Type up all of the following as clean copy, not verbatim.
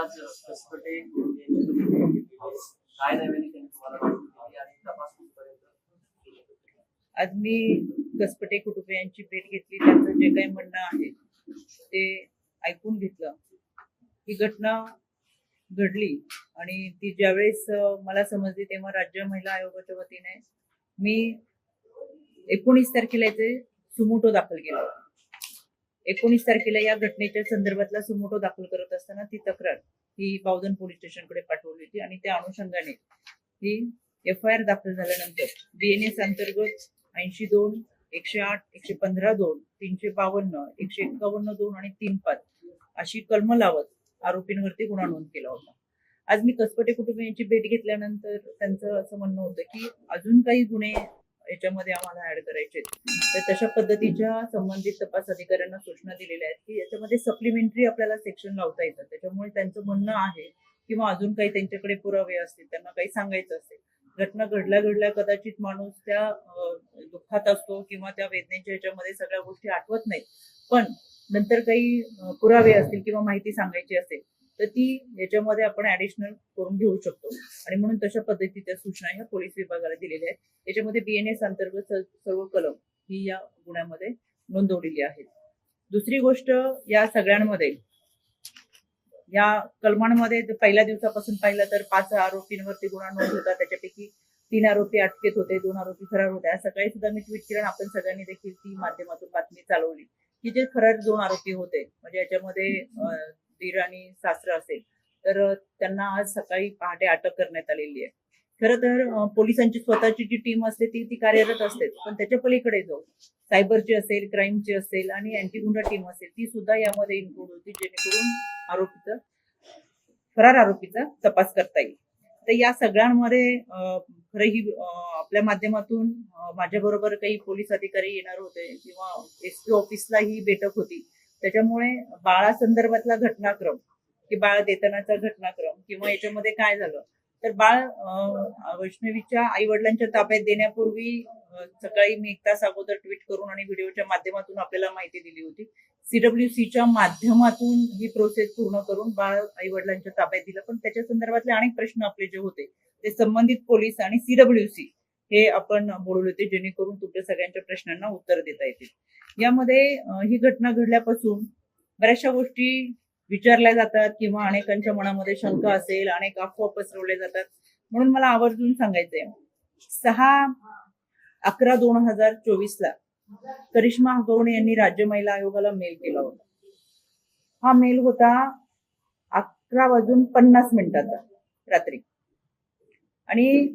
आज कसपटे काय नव्याने त्यांनी तुम्हाला माहिती दिली आणि तपास कुठपर्यंत? आज मी कसपटे कुटुंबियांची भेट घेतली. त्यांचं जे काही म्हणणं आहे ते ऐकून घेतलं. ही घटना घडली आणि ती ज्यावेळेस मला समजली तेव्हा राज्य महिला आयोगाच्या वतीने मी 19 तारखेला याचे सुमोटो दाखल केला. 19 तारखेला या घटनेच्या संदर्भातला सुमोटो दाखल करत असताना ती तक्रार ही बावधन पोलीस स्टेशनकडे पाठवली होती आणि त्या अनुषंगाने ही FIR दाखल झाल्यानंतर BNS अंतर्गत 82, 108, 115(2), 352, 151(2) आणि 3(5) अशी कलमं लावत आरोपींवरती गुन्हा नोंद केला होता. आज मी कसपटे कुटुंबियांची भेट घेतल्यानंतर त्यांचं असं म्हणणं होतं की अजून काही गुन्हे याच्यामध्ये आम्हाला ऍड करायचे, तर तशा पद्धतीच्या संबंधित तपास अधिकाऱ्यांना सूचना दिलेल्या आहेत की याच्यामध्ये सप्लिमेंटरी आपल्याला सेक्शन लावता येतं. त्याच्यामुळे त्यांचं म्हणणं आहे किंवा अजून काही त्यांच्याकडे पुरावे असतील, त्यांना काही सांगायचं असेल, घटना घडल्या कदाचित माणूस त्या दुःखात असतो किंवा त्या वेदनेच्या ह्याच्यामध्ये सगळ्या गोष्टी आठवत नाहीत, पण नंतर काही पुरावे असतील किंवा माहिती सांगायची असेल तर ती याच्यामध्ये आपण ऍडिशनल करून घेऊ शकतो. आणि म्हणून तशा पद्धतीच्या सूचना ह्या पोलीस विभागाला दिलेल्या आहेत. याच्यामध्ये BNS अंतर्गत सर्व कलम ही या गुन्ह्यामध्ये नोंदवलेली आहेत. दुसरी गोष्ट, या सगळ्यांमध्ये या कलमांमध्ये पहिल्या दिवसापासून पाहिलं तर 5 आरोपींवरती गुन्हा नोंद होता. त्याच्यापैकी 3 आरोपी अटकेत होते, 2 आरोपी फरार होते. आज सकाळी सुद्धा मी ट्विट केलं, आपण सगळ्यांनी देखील ती माध्यमातून बातमी चालवली की जे फरार 2 आरोपी होते, म्हणजे याच्यामध्ये दीर आणि सासरा असेल, तर त्यांना आज सकाळी पहाटे अटक करण्यात आलेली आहे. खरं तर पोलिसांची स्वतःची जी टीम असते ती कार्यरत असते, पण त्याच्या पलीकडे जाऊ सायबरची असेल, क्राईमची असेल आणि अँटी गुंडा टीम असेल, ती सुद्धा यामध्ये इन्क्लूड होती, जेणेकरून फरार आरोपीचा तपास करता येईल. तर या सगळ्यांमध्ये खरं ही आपल्या माध्यमातून माझ्याबरोबर काही पोलीस अधिकारी येणार होते किंवा SP ऑफिसला ही बैठक होती. त्याच्यामुळे बाळा संदर्भातला घटनाक्रम की बाळ देतानाचा घटनाक्रम किंवा याच्यामध्ये काय झालं, तर बाळ वैष्णवीच्या आई वडिलांच्या ताब्यात देण्यापूर्वी सकाळी मी 1 तास अगोदर ट्विट करून आणि व्हिडिओच्या माध्यमातून आपल्याला माहिती दिली होती. CWCच्या माध्यमातून ही प्रोसेस पूर्ण करून बाळ आई वडिलांच्या ताब्यात दिलं, पण त्याच्या संदर्भातले अनेक प्रश्न आपले जे होते ते संबंधित पोलीस आणि CWC हे आपण बोलवले होते, जेणेकरून तुमच्या सगळ्यांच्या प्रश्नांना उत्तर देता येतील. यामध्ये ही घटना घडल्यापासून बऱ्याचशा गोष्टी विचारल्या जातात किंवा अनेकांच्या मनामध्ये शंका असेल, अनेक अफवा पसरवल्या जातात. म्हणून मला आवर्जून सांगायचंय, 6/11/2024 ला करिश्मा हगवणे यांनी राज्य महिला आयोगाला मेल केला होता. हा मेल होता 11:50 रात्री, आणि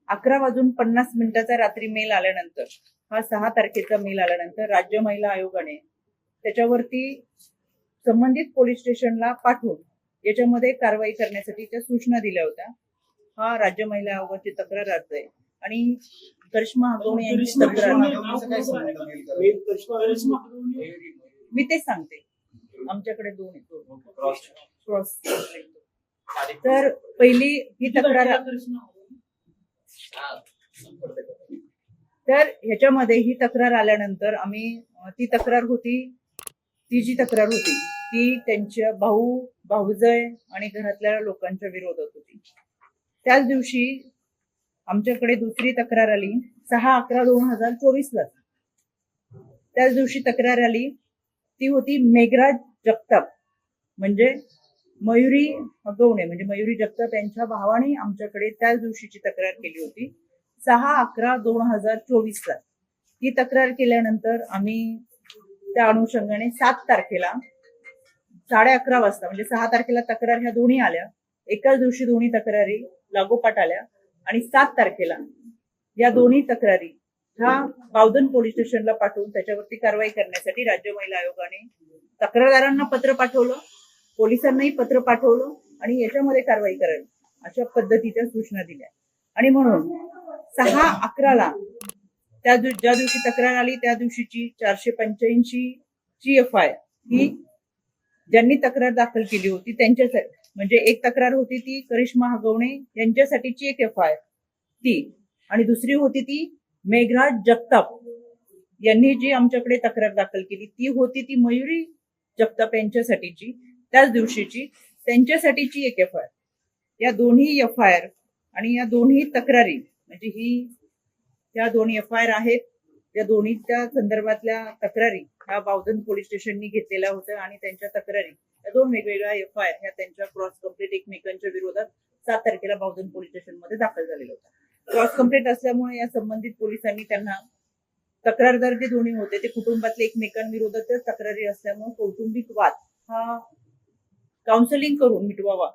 11:50 रात्री मेल आल्यानंतर, हा 6 तारखेचा मेल आल्यानंतर राज्य महिला आयोगाने त्याच्यावरती संबंधित पोलीस स्टेशनला पाठवून याच्यामध्ये कारवाई करण्यासाठी त्या सूचना दिल्या होत्या. हा राज्य महिला आयोगाची तक्रार अर्ज आहे आणि करिश्मा हगवणे यांची तक्रार, मी तेच सांगते, आमच्याकडे 2 क्रॉस. तर पहिली ही तक्रार, तर ह्याच्यामध्ये ही तक्रार आल्यानंतर आम्ही ती जी तक्रार होती ती त्यांच्या भाऊजय आणि घरातल्या लोकांच्या विरोधात होती. त्याच दिवशी आमच्याकडे दुसरी तक्रार आली 6/11/2024 ला. त्याच दिवशी तक्रार आली, ती होती मेघराज जगताप म्हणजे मयुरी हगवणे, म्हणजे मयुरी जगताप यांच्या भावाने आमच्याकडे त्याच दिवशीची तक्रार केली होती 6/11/2024 ला. ती तक्रार केल्यानंतर आम्ही त्या अनुषंगाने 7 तारखेला 11:30 वाजता, म्हणजे 6 तारखेला तक्रार ह्या दोन्ही आल्या, एकाच दिवशी दोन्ही तक्रारी लागोपाठ आल्या, आणि 7 तारखेला या दोन्ही तक्रारी ह्या बावधन पोलीस स्टेशनला पाठवून त्याच्यावरती कारवाई करण्यासाठी राज्य महिला आयोगाने तक्रारदारांना पत्र पाठवलं, पोलिसांनाही पत्र पाठवलं आणि याच्यामध्ये कारवाई करावी अशा पद्धतीच्या सूचना दिल्या. आणि म्हणून 6/11 ज्या दिवशी तक्रार आली त्या दिवशीची 485 ची FIR ही ज्यांनी तक्रार दाखल केली होती त्यांच्यासाठी, म्हणजे एक तक्रार होती ती करिश्मा हगवणे यांच्यासाठीची एक FIR ती, आणि दुसरी होती ती मेघराज जगताप यांनी जी आमच्याकडे तक्रार दाखल केली ती होती ती मयुरी जगताप यांच्यासाठीची त्याच दिवशीची त्यांच्यासाठीची एक एफ आय आर. या दोन्ही एफ आय आर आणि या दोन्ही तक्रारी म्हणजे या दोन्ही एफ आय आर आहेत. या दोन्हीच्या संदर्भातल्या तक्रारी ह्या बावधन पोलीस स्टेशननी घेतलेल्या होत्या आणि त्यांच्या तक्रारी या दोन वेगवेगळ्या एफ आय आर ह्या त्यांच्या क्रॉस कंप्लेंट एकमेकांच्या विरोधात 7 तारखेला बावधन पोलीस स्टेशनमध्ये दाखल झालेल्या होत्या. क्रॉस कंप्लेंट असल्यामुळे या संबंधित पोलिसांनी त्यांना तक्रारदार जे दोन्ही होते ते कुटुंबातले एकमेकांविरोधातच तक्रारी असल्यामुळे कौटुंबिक वाद हा काउन्सिलिंग करून मिटवावा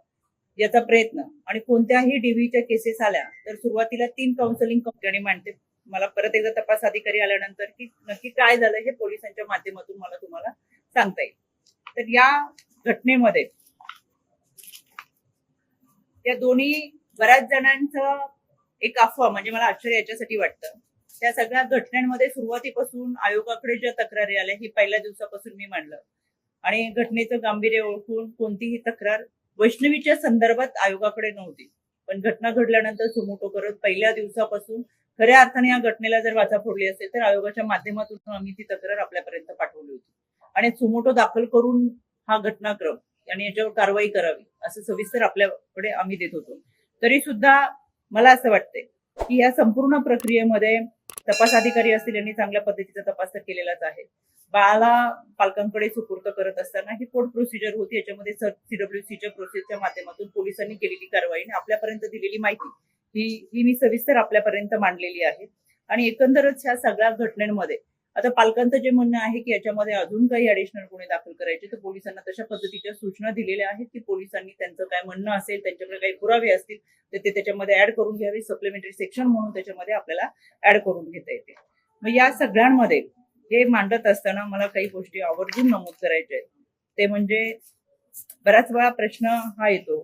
याचा प्रयत्न आणि कोणत्याही डीव्हीच्या केसेस आल्या तर सुरुवातीला 3 काउन्सिलिंग कंपनी मांडते. मला परत एकदा तपास अधिकारी आल्यानंतर की नक्की काय झालं हे पोलिसांच्या माध्यमातून मला तुम्हाला सांगता येईल. तर या घटनेमध्ये या दोन्ही बऱ्याच जणांचं एक अफवा म्हणजे मला आश्चर्य याच्यासाठी वाटतं. त्या सगळ्या घटनांमध्ये सुरुवातीपासून आयोगाकडे ज्या तक्रारी आल्या ही पहिल्या दिवसापासून मी मांडलं आणि घटनेचं गांभीर्य ओळखून कोणतीही तक्रार वैष्णवीच्या संदर्भात आयोगाकडे नव्हती. पण घटना घडल्यानंतर सुमोटो करत पहिल्या दिवसापासून खऱ्या अर्थाने या घटनेला जर वाचा फोडली असेल तर आयोगाच्या माध्यमातून आम्ही ती तक्रार आपल्यापर्यंत पाठवली होती आणि सुमोटो दाखल करून हा घटनाक्रम आणि याच्यावर कारवाई करावी असं सविस्तर आपल्याकडे आम्ही देत होतो. तरी सुद्धा मला असं वाटतंय की या संपूर्ण प्रक्रियेमध्ये तपास अधिकारी असतील यांनी चांगल्या पद्धतीचा तपास तर केलेलाच आहे. बाळाला पालकांकडे सुपूर्द करत असताना ही कोर्ट प्रोसिजर होती. याच्यामध्ये CWCच्या प्रोसेसच्या माध्यमातून पोलिसांनी केलेली कारवाई आणि आपल्यापर्यंत दिलेली माहिती ही मी सविस्तर आपल्यापर्यंत मांडलेली आहे. आणि एकंदरच ह्या सगळ्या घटनांमध्ये आता पालकांचं जे म्हणणं आहे की याच्यामध्ये अजून काही ऍडिशनल गुन्हे दाखल करायचे तर पोलिसांना तशा पद्धतीच्या सूचना दिलेल्या आहेत की पोलिसांनी त्यांचं काय म्हणणं असेल त्यांच्याकडे काही पुरावे असतील तर ते त्याच्यामध्ये ऍड करून घ्यावे. सप्लिमेंटरी सेक्शन म्हणून त्याच्यामध्ये आपल्याला ऍड करून घेता येते. मग या सगळ्यांमध्ये हे मांडत असताना मला काही गोष्टी आवर्जून नमूद करायच्या आहेत. ते म्हणजे बऱ्याच वेळा प्रश्न हा येतो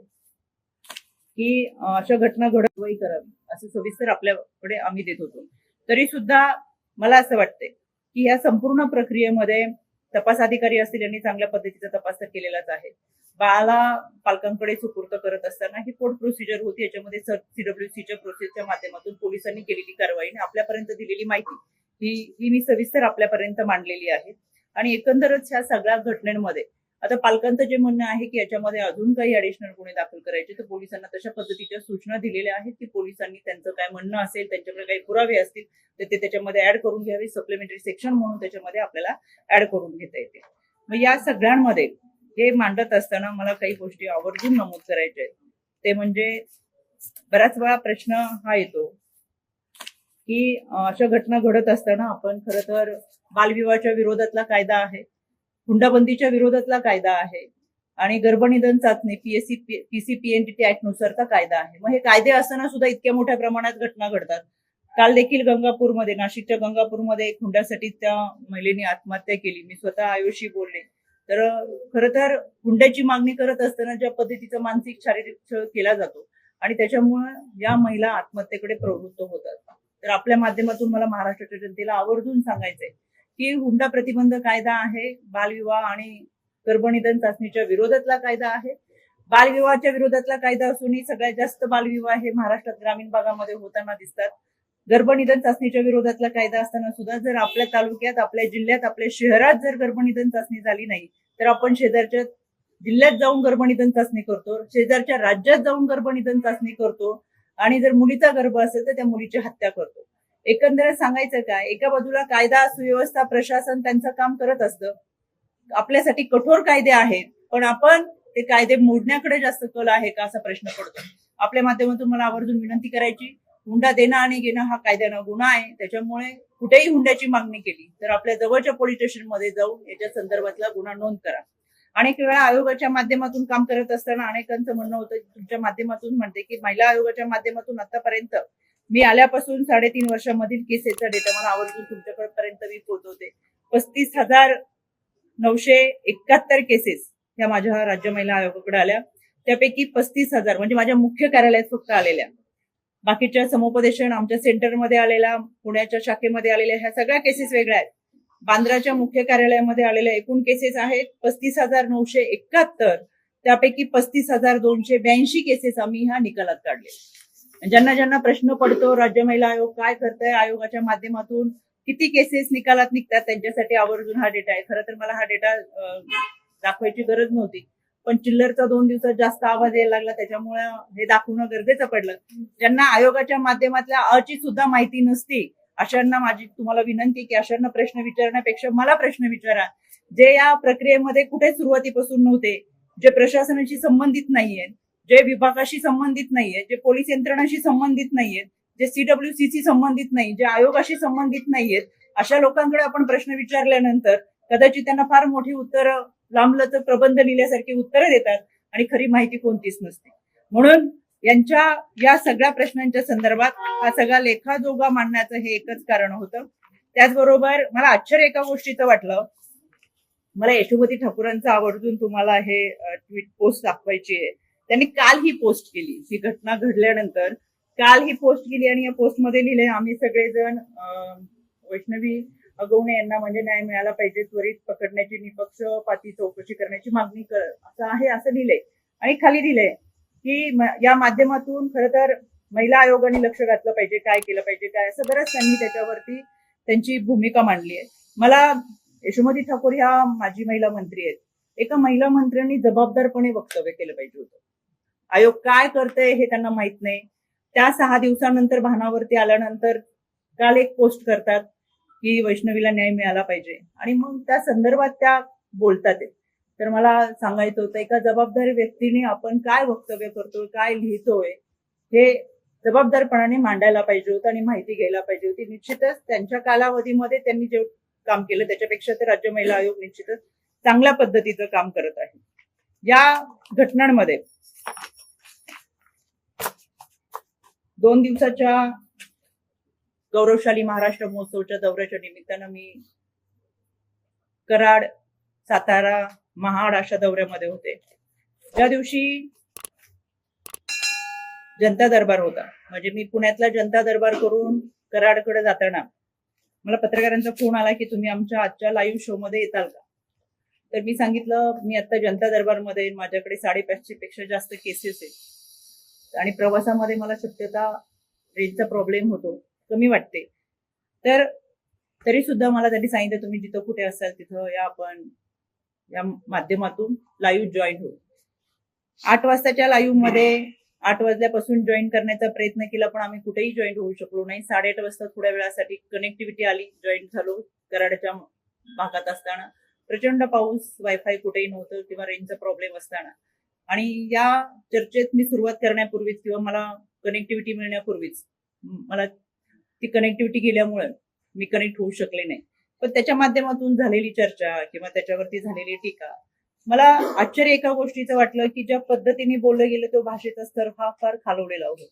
की अशा घटना घडवाई करावी असं सविस्तर आपल्याकडे आम्ही देत होतो. तरी सुद्धा मला असं वाटतंय की या संपूर्ण प्रक्रियेमध्ये तपास अधिकारी असतील यांनी चांगल्या पद्धतीचा तपास तर केलेलाच आहे. बाळाला पालकांकडे सुपूर्द करत असताना ही कोर्ट प्रोसिजर होती. याच्यामध्ये CWCच्या प्रोसेसच्या माध्यमातून पोलिसांनी केलेली कारवाई आणि आपल्यापर्यंत दिलेली माहिती ही मी सविस्तर आपल्यापर्यंत मांडलेली आहे. आणि एकंदरच ह्या सगळ्या घटनांमध्ये आता पालकांचं जे म्हणणं आहे की याच्यामध्ये अजून काही ऍडिशनल गुन्हे दाखल करायचे तर पोलिसांना तशा पद्धतीच्या सूचना दिलेल्या आहेत की पोलिसांनी त्यांचं काय म्हणणं असेल त्यांच्याकडे काही पुरावे असतील तर ते त्याच्यामध्ये ऍड करून घ्यावे. सप्लिमेंटरी सेक्शन म्हणून त्याच्यामध्ये आपल्याला ऍड करून घेता येते. मग या सगळ्यांमध्ये हे मांडत असताना मला काही गोष्टी आवर्जून नमूद करायच्या आहेत. ते म्हणजे बऱ्याच वेळा प्रश्न हा येतो की अशा घटना घडत असताना आपण खरं तर बालविवाहाच्या विरोधातला कायदा आहे, हुंडाबंदीच्या विरोधातला कायदा आहे आणि गर्भनिधन चाचणी PCPNDT ऍक्ट नुसारचा कायदा आहे. मग हे कायदे असताना सुद्धा इतक्या मोठ्या प्रमाणात घटना घडतात. काल देखील गंगापूरमध्ये नाशिकच्या गंगापूरमध्ये एक हुंड्यासाठी त्या महिलेने आत्महत्या केली. मी स्वतः आयुषी बोलले. तर खरं तर हुंड्याची मागणी करत असताना ज्या पद्धतीचा मानसिक शारीरिक छळ केला जातो आणि त्याच्यामुळे या महिला आत्महत्येकडे प्रवृत्त होतात. तर आपल्या माध्यमातून मला महाराष्ट्राच्या जनतेला आवर्जून सांगायचंय की हुंडा प्रतिबंध कायदा आहे, बालविवाह आणि गर्भनिधन चाचणीच्या विरोधातला कायदा आहे. बालविवाहाच्या विरोधातला कायदा असूनही सगळ्यात जास्त बालविवाह हे महाराष्ट्रात ग्रामीण भागामध्ये होताना दिसतात. गर्भनिधन चाचणीच्या विरोधातला कायदा असताना सुद्धा जर आपल्या तालुक्यात, आपल्या जिल्ह्यात, आपल्या शहरात जर गर्भनिधन चाचणी झाली नाही तर आपण शेजारच्या जिल्ह्यात जाऊन गर्भनिधन चाचणी करतो, शेजारच्या राज्यात जाऊन गर्भनिधन चाचणी करतो आणि जर मुलीचा गर्भ असेल तर त्या मुलीची हत्या करतो. एकंदरीत सांगायचं काय, एका बाजूला कायदा, सुव्यवस्था, प्रशासन त्यांचं काम करत असतं. आपल्यासाठी कठोर कायदे आहेत पण आपण ते कायदे मोडण्याकडे जास्त कल आहे का असा प्रश्न पडतो. आपल्या माध्यमातून मला आवर्जून विनंती करायची, हुंडा देणं आणि घेणं हा कायद्यानं गुन्हा आहे. त्याच्यामुळे कुठेही हुंड्याची मागणी केली तर आपल्या जवळच्या पोलीस स्टेशनमध्ये जाऊन याच्या संदर्भातला गुन्हा नोंद करा. अनेक वेळा आयोगाच्या माध्यमातून काम करत असताना अनेकांचं म्हणणं होतं, तुमच्या माध्यमातून म्हणते की महिला आयोगाच्या माध्यमातून आतापर्यंत मी आल्यापासून 3.5 वर्षामधील केसेसचा डेटा मला आवर्जून तुमच्यापर्यंत मी पोहोचवते. 35,971 केसेस ह्या माझ्या राज्य महिला आयोगाकडे आल्या. त्यापैकी 35,000 म्हणजे माझ्या मुख्य कार्यालयात फक्त आलेल्या. बाकीच्या समुपदेशन आमच्या सेंटरमध्ये आलेल्या, पुण्याच्या शाखेमध्ये आलेल्या ह्या सगळ्या केसेस वेगळ्या आहेत. बांद्राच्या मुख्य कार्यालयामध्ये आलेल्या एकूण केसेस आहेत 35,971. त्यापैकी 35,282 केसेस आम्ही ह्या निकालात काढले. ज्यांना ज्यांना प्रश्न पडतो राज्य महिला आयोग काय करतंय, आयोगाच्या माध्यमातून किती केसेस निकालात निघतात, त्यांच्यासाठी आवर्जून हा डेटा आहे. खरं तर मला हा डेटा दाखवायची गरज नव्हती पण चिल्लरचा 2 दिवसात जास्त आवाज यायला लागला, त्याच्यामुळे हे दाखवणं गरजेचं पडलं. ज्यांना आयोगाच्या माध्यमातल्या अची सुद्धा माहिती नसती अशांना माझी तुम्हाला विनंती की अशांना प्रश्न विचारण्यापेक्षा मला प्रश्न विचारा, जे या प्रक्रियेमध्ये कुठे सुरुवातीपासून नव्हते, जे प्रशासनाशी संबंधित नाहीये, जे विभागाशी संबंधित नाहीये, जे पोलीस यंत्रणाशी संबंधित नाहीयेत, जे CWCशी संबंधित नाही, जे आयोगाशी संबंधित नाहीयेत, अशा लोकांकडे आपण प्रश्न विचारल्यानंतर कदाचित त्यांना फार मोठी उत्तरं, लांबलचक प्रबंध लिहिल्यासारखी उत्तरं देतात आणि खरी माहिती कोणतीच नसते. म्हणून यांच्या या सगळ्या प्रश्नांच्या संदर्भात हा सगळा लेखाजोगा मांडण्याचं हे एकच कारण होतं. त्याचबरोबर मला आश्चर्य एका गोष्टीचं वाटलं, मला यशोमती ठाकूरांचं आवर्जून तुम्हाला हे ट्विट पोस्ट दाखवायची आहे. त्यांनी काल ही पोस्ट केली, ही घटना घडल्यानंतर काल ही पोस्ट केली आणि या पोस्टमध्ये लिहिले, आम्ही सगळेजण वैष्णवी अगवणे यांना म्हणजे न्याय मिळाला पाहिजे, त्वरित पकडण्याची, निपक्षपाती चौकशी करण्याची मागणी असं आहे, असं लिहिलंय. आणि खाली लिहिलंय की या माध्यमातून खरं तर महिला आयोगाने लक्ष घातलं पाहिजे, काय केलं पाहिजे, काय असं बरंच त्यांनी त्याच्यावरती त्यांची भूमिका मांडली आहे. मला यशोमती ठाकूर ह्या माजी महिला मंत्री आहेत. एका महिला मंत्र्यांनी जबाबदारपणे वक्तव्य केलं पाहिजे होतं. आयोग काय करतंय हे त्यांना माहित नाही. त्या 6 दिवसानंतर भानावरती आल्यानंतर काल एक पोस्ट करतात की वैष्णवीला न्याय मिळाला पाहिजे आणि मग त्या संदर्भात त्या बोलतात. तर मला सांगायचं होतं, एका जबाबदार व्यक्तीने आपण काय वक्तव्य करतोय, काय लिहितोय हे जबाबदारपणाने मांडायला पाहिजे होतं आणि माहिती घ्यायला पाहिजे होती. निश्चितच त्यांच्या कालावधीमध्ये त्यांनी जे काम केलं त्याच्यापेक्षा ते राज्य महिला आयोग निश्चितच चांगल्या पद्धतीचं काम करत आहे. या घटनांमध्ये 2 दिवसाच्या गौरवशाली महाराष्ट्र महोत्सवच्या दौऱ्याच्या निमित्तानं मी कराड, सातारा, महाड अशा दौऱ्यामध्ये होते. ज्या दिवशी जनता दरबार होता, म्हणजे मी पुण्यातला जनता दरबार करून कराडकडे जाताना मला पत्रकारांचा फोन आला की तुम्ही आमच्या आजच्या लाईव्ह शो मध्ये येताल का. तर मी सांगितलं मी आता जनता दरबारमध्ये, माझ्याकडे 550 पेक्षा जास्त केसेस आहेत आणि प्रवासामध्ये मला शक्यता रेंजचा प्रॉब्लेम होतो, कमी वाटते. तर तरी सुद्धा मला त्यांनी सांगितलं तुम्ही जिथं कुठे असाल तिथं या, आपण या माध्यमातून लाईव्ह जॉईन होऊ. 8 वाजताच्या लाईव्ह मध्ये 8 वाजल्यापासून जॉईन करण्याचा प्रयत्न केला, पण आम्ही कुठेही जॉईन होऊ शकलो नाही. 8:30 वाजता थोड्या वेळासाठी कनेक्टिव्हिटी आली, जॉईन झालो. कराडच्या भागात असताना प्रचंड पाऊस, वायफाय कुठेही नव्हतं किंवा रेंजचा प्रॉब्लेम असताना, आणि या चर्चेत मी सुरुवात करण्यापूर्वीच किंवा मला कनेक्टिव्हिटी मिळण्यापूर्वीच मला ती कनेक्टिव्हिटी गेल्यामुळे मी कनेक्ट होऊ शकले नाही. पण त्याच्या माध्यमातून झालेली चर्चा किंवा त्याच्यावरती झालेली टीका, मला आश्चर्य एका गोष्टीचं वाटलं की ज्या पद्धतीने बोललं गेलं तो भाषेचा स्तर हा फार खालवलेला होता.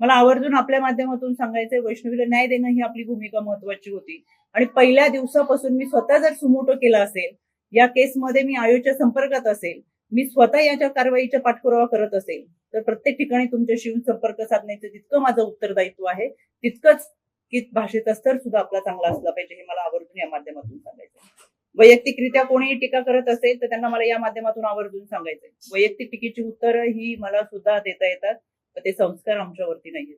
मला आवर्जून आपल्या माध्यमातून सांगायचंय, वैष्णवीला न्याय देणं ही आपली भूमिका महत्वाची होती आणि पहिल्या दिवसापासून मी स्वतः जर सुमोटो केला असेल, या केसमध्ये मी आयोगाच्या संपर्कात असेल, मी स्वतः याच्या कारवाईचा पाठपुरावा करत असेल, तर प्रत्येक ठिकाणी तुमच्याशी संपर्क साधण्याचं जितकं माझं उत्तरदायित्व आहे तितकंच की भाषेचा स्तर सुद्धा आपला चांगला असला पाहिजे हे मला आवर्जून या माध्यमातून सांगायचं. वैयक्तिकरित्या कोणीही टीका करत असेल तर त्यांना मला या माध्यमातून आवर्जून सांगायचंय, वैयक्तिक टीकेची उत्तरं ही मला सुद्धा देता येतात, ते संस्कार आमच्यावरती नाहीये.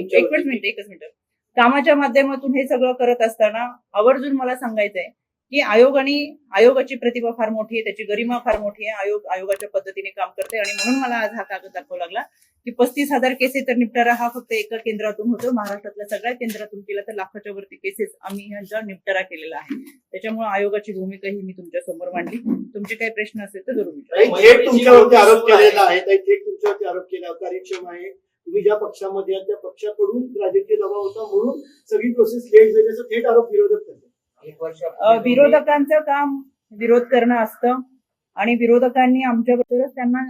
एकच मिनिट. कामाच्या माध्यमातून हे सगळं करत असताना आवर्जून मला सांगायचंय की आयोगाची प्रतिभा फार मोठी आहे, त्याची गरिमा फार मोठी आहे. आयोगाच्या पद्धतीने काम करते आणि म्हणून मला आज हा कागद दाखवावा लागला की 35,000 केसेसचा निपटारा हा फक्त एका केंद्रातून होतो. महाराष्ट्रातल्या सगळ्या केंद्रातून केला तर लाखाच्या वरती केसेस आम्ही ह्यांचा निपटारा केलेला आहे. त्याच्यामुळे आयोगाची भूमिका ही मी तुमच्या समोर मांडली. तुमचे काही प्रश्न असेल तर जरूर विचारा. थेट तुमच्यावरती आरोप केलेला आहे, थेट तुमच्यावरती आरोप केला कार्यक्षम आहे. तुम्ही ज्या पक्षामध्ये त्या पक्षाकडून राजकीय दबाव होता म्हणून सगळी प्रोसेस लेट झाली असा थेट आरोप विरोधक करतात. विरोधकांचं काम विरोध करणं असतं आणि विरोधकांनी आमच्याबद्दलच त्यांना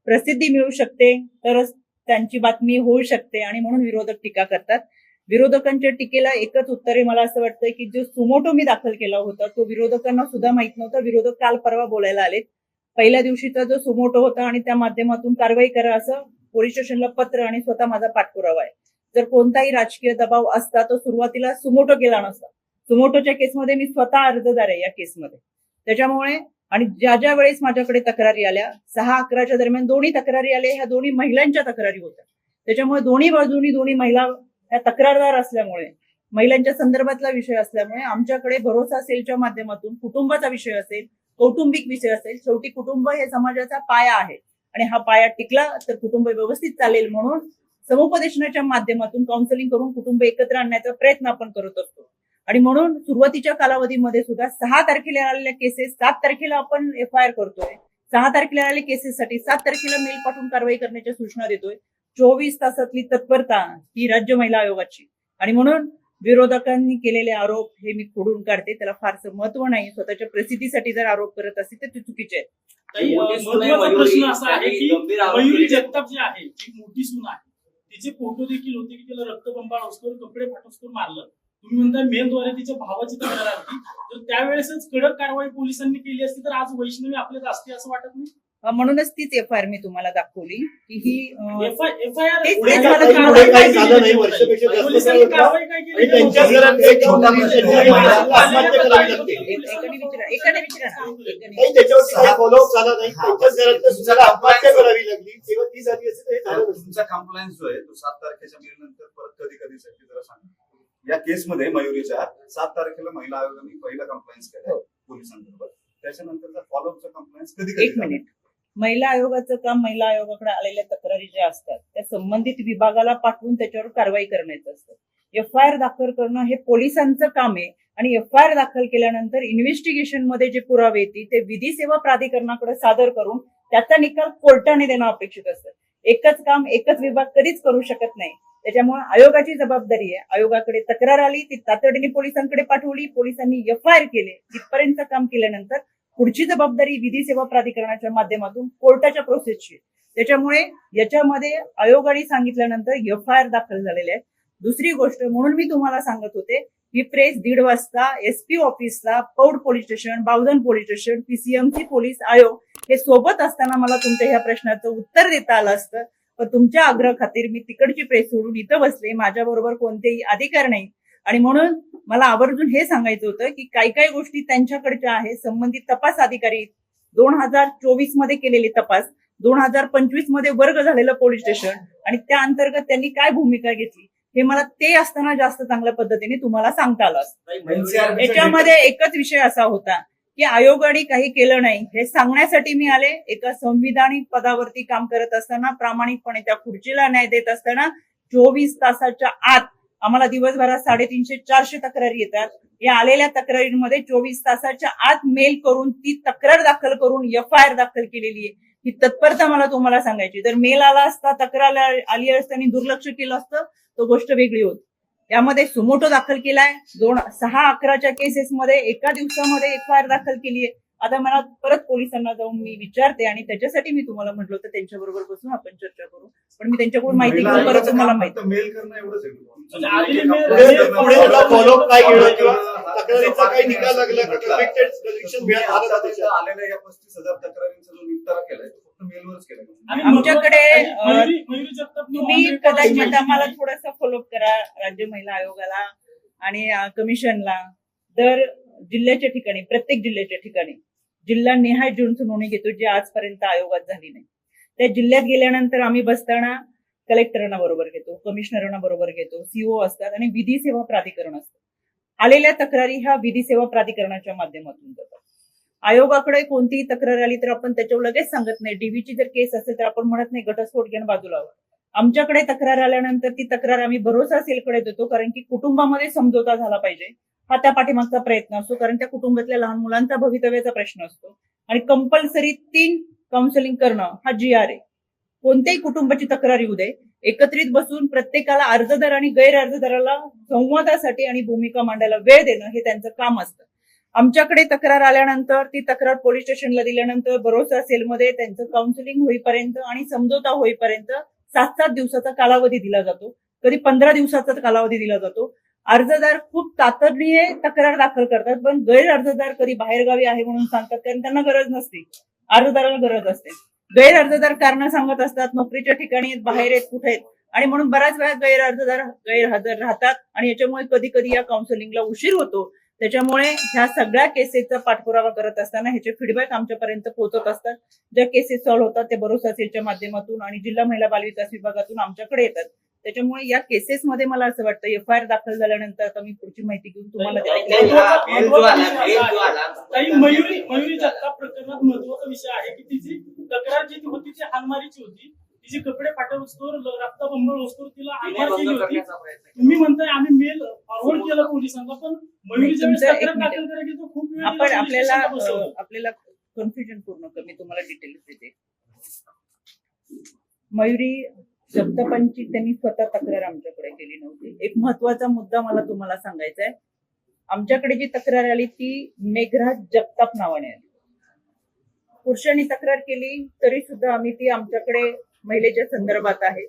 प्रसिद्धी मिळू शकते, तरच त्यांची बातमी होऊ शकते आणि म्हणून विरोधक टीका करतात. विरोधकांच्या टीकेला एकच उत्तर आहे, मला असं वाटतं की जो सुमोटो मी दाखल केला होता तो विरोधकांना सुद्धा माहित नव्हता. विरोधक काल परवा बोलायला आले. पहिल्या दिवशीचा जो सुमोटो होता आणि त्या माध्यमातून कारवाई करा असं पोलीस स्टेशनला पत्र आणि स्वतः माझा पाठपुरावा आहे. जर कोणताही राजकीय दबाव असता तो सुरुवातीला सुमोटो केला नसता. सुमोटोच्या केसमध्ये मी स्वतः अर्जदार आहे या केसमध्ये. त्याच्यामुळे आणि ज्या वेळेस माझ्याकडे तक्रारी आल्या 6-11च्या दरम्यान दोन्ही तक्रारी आल्या, ह्या दोन्ही महिलांच्या तक्रारी होत्या. त्याच्यामुळे दोन्ही बाजूनी दोन्ही महिला ह्या तक्रारदार असल्यामुळे, महिलांच्या संदर्भातला विषय असल्यामुळे आमच्याकडे भरोसा सेलच्या माध्यमातून कुटुंबाचा विषय असेल, कौटुंबिक विषय असेल. शेवटी कुटुंब हे समाजाचा पाया आहे आणि हा पाया टिकला तर कुटुंब व्यवस्थित चालेल म्हणून समुपदेशनाच्या माध्यमातून काउन्सिलिंग करून कुटुंब एकत्र आणण्याचा प्रयत्न आपण करत असतो. आणि म्हणून सुरुवातीच्या कालावधीमध्ये सुद्धा 6 तारखेला आलेल्या केसेस 7 तारखेला आपण FIR करतोय. 6 तारखेला आलेल्या केसेससाठी 7 तारखेला मेल पाठवून कारवाई करण्याच्या सूचना देतोय. 24 तासातली तत्परता ही राज्य महिला आयोगाची. आणि म्हणून विरोधकांनी केलेले आरोप हे मी खोडून काढते. त्याला फारसं महत्व नाही. स्वतःच्या प्रसिद्धीसाठी जर आरोप करत असतील तर ते चुकीचे आहेत. ताई, महत्त्वाचा प्रश्न असा आहे की मयुरी जगताप जी आहे ती मोठी सून आहे, तिचे फोटो देखील होते की तिला रक्तबंबाळ असतो, कपडे फाटून मारलं. तुम्ही म्हणता मेलद्वारे तिच्या भावाची तक्रार आली. तर त्यावेळेसच कडक कारवाई पोलिसांनी केली असती तर आज वैष्णवी आपल्यात असते असं वाटत नाही? म्हणूनच तीच FIR मी तुम्हाला दाखवली की ही FIR तेच पुढे झालं. काही झालं नाही. वर्षापेक्षा जास्त पोलिसांनी काळ होता. कारवाई काय आणि केली? त्यांच्या घरात एक छोटा विषय आत्महत्या करावी लागते. एकाने विचारा. काही त्याच्यावरती काही फॉलोअप झाला नाही. त्यांच्याच घरातल्या सुनाला आत्महत्या करावी लागली. तेव्हा ती झाली असते तर हे झालं नसतं. तुमचा कम्प्लायन्स जो आहे तो 7 तारखेच्या मेल नंतर परत कधी कधीसाठी जरा सांगा. या केसमध्ये मयुरीच्या 7 तारखेला महिला आयोगाने पहिला कम्प्लायन्स केला पोलिसांबरोबर. त्याच्यानंतरचा फॉलोअपचा कम्प्लायन्स कधी एक मिनिट. महिला आयोगाचं काम महिला आयोगाकडे आलेल्या तक्रारी ज्या असतात त्या संबंधित विभागाला पाठवून त्याच्यावर कारवाई करण्याचं असतं. FIR दाखल करणं हे पोलिसांचं काम आहे. आणि FIR दाखल केल्यानंतर इन्व्हेस्टिगेशन मध्ये जे पुरावे येतील ते विधी सेवा प्राधिकरणाकडे सादर करून त्याचा निकाल कोर्टाने देणं अपेक्षित असतं. एकच काम एकच विभाग कधीच करू शकत नाही. त्याच्यामुळे आयोगाची जबाबदारी आहे. आयोगाकडे तक्रार आली ती तातडीने पोलिसांकडे पाठवली. पोलिसांनी FIR केले. तिथपर्यंत काम केल्यानंतर पुढची जबाबदारी विधी सेवा प्राधिकरणाच्या माध्यमातून कोर्टाच्या प्रोसेसची. त्याच्यामुळे याच्यामध्ये आयोगाने सांगितल्यानंतर FIR दाखल झालेले आहे. दुसरी गोष्ट म्हणून मी तुम्हाला सांगत होते ही प्रेस 1:30 वाजता SP ऑफिसला, Paud police station, Bavdhan police station, PCMC police आयोग हे सोबत असताना मला तुमच्या ह्या प्रश्नाचं उत्तर देता आलं असतं. पण तुमच्या आग्रह खातीर मी तिकडची प्रेस सोडून इथं बसले. माझ्या बरोबर कोणतेही अधिकार नाही. आणि म्हणून मला आवर्जून हे सांगायचं होतं की काही गोष्टी त्यांच्याकडच्या आहे. संबंधित तपास अधिकारी 2024 मध्ये केलेले तपास, 2025 मध्ये वर्ग झालेलं पोलीस स्टेशन आणि त्या अंतर्गत त्यांनी काय भूमिका घेतली हे मला ते असताना जास्त चांगल्या पद्धतीने तुम्हाला सांगता आलं असतं. याच्यामध्ये एकच विषय असा होता की आयोगाने काही केलं नाही हे सांगण्यासाठी मी आले. एका संविधानिक पदावरती काम करत असताना, प्रामाणिकपणे त्या खुर्चीला न्याय देत असताना 24 तासाच्या आत आम्हाला दिवसभरात 350-400 तक्रारी येतात. या आलेल्या तक्रारींमध्ये 24 तासाच्या आत मेल करून ती तक्रार दाखल करून FIR दाखल केलेली आहे. ही तत्परता मला तुम्हाला सांगायची. जर मेल आला असता, तक्रार आली असताना दुर्लक्ष केलं असतं तर गोष्ट वेगळी होती. यामध्ये सुमोटो दाखल केलाय. 6-11च्या केसेसमध्ये एका दिवसामध्ये FIR दाखल केली आहे. आता मला परत पोलिसांना जाऊन मी विचारते आणि त्याच्यासाठी मी तुम्हाला म्हटलं होतं त्यांच्याबरोबर बसून आपण चर्चा करू. पण मी त्यांच्याकडून माहिती घेऊन परत तुम्हाला माहिती मेल करणं एवढंच आहे. पुढे त्याला फॉलोअप काय केलं किंवा तक्रारीचा काही निकाल लागला का? कन्व्हिक्टेड कन्व्हिक्शन मिळालं आलं का त्याच्यात? आलेल्या या 35,000 तक्रारींचा जो निपटारा केलाय तो फक्त मेलवरच केलाय. आणि आमच्याकडे मयुरी जगतापने तुम्ही on record कदाचित माहिती आम्हाला दिली. थोडासा फॉलोअप करा राज्य महिला आयोगाला आणि कमिशनला. दर जिल्ह्याच्या ठिकाणी, प्रत्येक जिल्ह्याच्या ठिकाणी जिल्हा निहाय जनसुनावणी घेतो जी आजपर्यंत आयोगात झाली नाही. त्या जिल्ह्यात गेल्यानंतर आम्ही बसताना कलेक्टरांना बरोबर घेतो, कमिशनरांना बरोबर घेतो, CO असतात आणि विधी सेवा प्राधिकरण असतं. आलेल्या तक्रारी ह्या विधी सेवा प्राधिकरणाच्या माध्यमातून जातात. आयोगाकडे कोणतीही तक्रार आली तर आपण त्याच्यावर लगेच सांगत नाही. DVची जर केस असेल तर आपण म्हणत नाही घटस्फोट घेऊन बाजूला व्हा. आमच्याकडे तक्रार आल्यानंतर ती तक्रार आम्ही भरोसा सेलकडे देतो, कारण की कुटुंबामध्ये समझोता झाला पाहिजे हा त्या पाठीमागचा प्रयत्न असतो. कारण त्या कुटुंबातल्या लहान मुलांचा भवितव्याचा प्रश्न असतो. आणि कंपल्सरी 3 काउन्सिलिंग करणं हा GR आहे. कोणत्याही कुटुंबाची तक्रार येऊ दे, एकत्रित बसून प्रत्येकाला, अर्जदार आणि गैर अर्जदाराला संवादासाठी आणि भूमिका मांडायला वेळ देणं हे त्यांचं काम असतं. आमच्याकडे तक्रार आल्यानंतर ती तक्रार पोलीस स्टेशनला दिल्यानंतर भरोसा सेलमध्ये त्यांचं काउन्सिलिंग होईपर्यंत आणि समझोता होईपर्यंत 7-7 दिवसाचा कालावधी दिला जातो. कधी 15 दिवसाचा कालावधी दिला जातो. अर्जदार खूप तातडीने तक्रार दाखल करतात, पण गैर अर्जदार कधी बाहेरगावी आहे म्हणून सांगतात, कारण त्यांना गरज नसते. अर्जदाराला गरज असते. गैर अर्जदार कारण सांगत असतात, नोकरीच्या ठिकाणी बाहेर आहेत, कुठे आहेत, आणि म्हणून बऱ्याच वेळा गैर अर्जदार गैरहजर राहतात आणि याच्यामुळे कधी कधी या काउन्सिलिंगला उशीर होतो. त्याच्यामुळे ह्या सगळ्या केसेसचा पाठपुरावा करत असताना ह्याचे फीडबॅक आमच्यापर्यंत पोहोचत असतात. ज्या केसेस सॉल्व्ह होतात ते भरोसा सेलच्या माध्यमातून आणि जिल्हा महिला बालविकास विभागातून आमच्याकडे येतात. त्याच्यामुळे या केसेस मध्ये मला असं वाटतं FIR दाखल झाल्यानंतर आता मी पुढची माहिती घेऊन तुम्हाला ताई, देते. ताई, मयुरी जगताप प्रकरणात महत्वाचा विषय आहे की तिची तक्रार जी होती ती हानमारीची होती. तिचे कपडे फाटवस्तोवर रक्तबंबाळ होस्तोवर तिला हानमार केली बंद होती. करण्याचा प्रयत्न केला. तुम्ही म्हणताय आम्ही मेल फॉरवर्ड केला पोलिसांना, पण मयुरी ज्यावेळेस तुमचं एक तक्रार मिनिट. दाखल करायची तो खूप वेळ आपण गेला, पोलीस स्टेशनला बसवलं. आपल्याला कन्फ्युजन पूर्ण कर, मी तुम्हाला डिटेल्स देते. मयुरी जगतापांची त्यांनी स्वतः तक्रार आमच्याकडे केली नव्हती. एक महत्वाचा मुद्दा मला तुम्हाला सांगायचा आहे. आमच्याकडे जी तक्रार आली ती मेघराज जगताप नावाने आली. पुरुषांनी तक्रार केली तरी सुद्धा आम्ही ती आमच्याकडे महिलेच्या संदर्भात आहे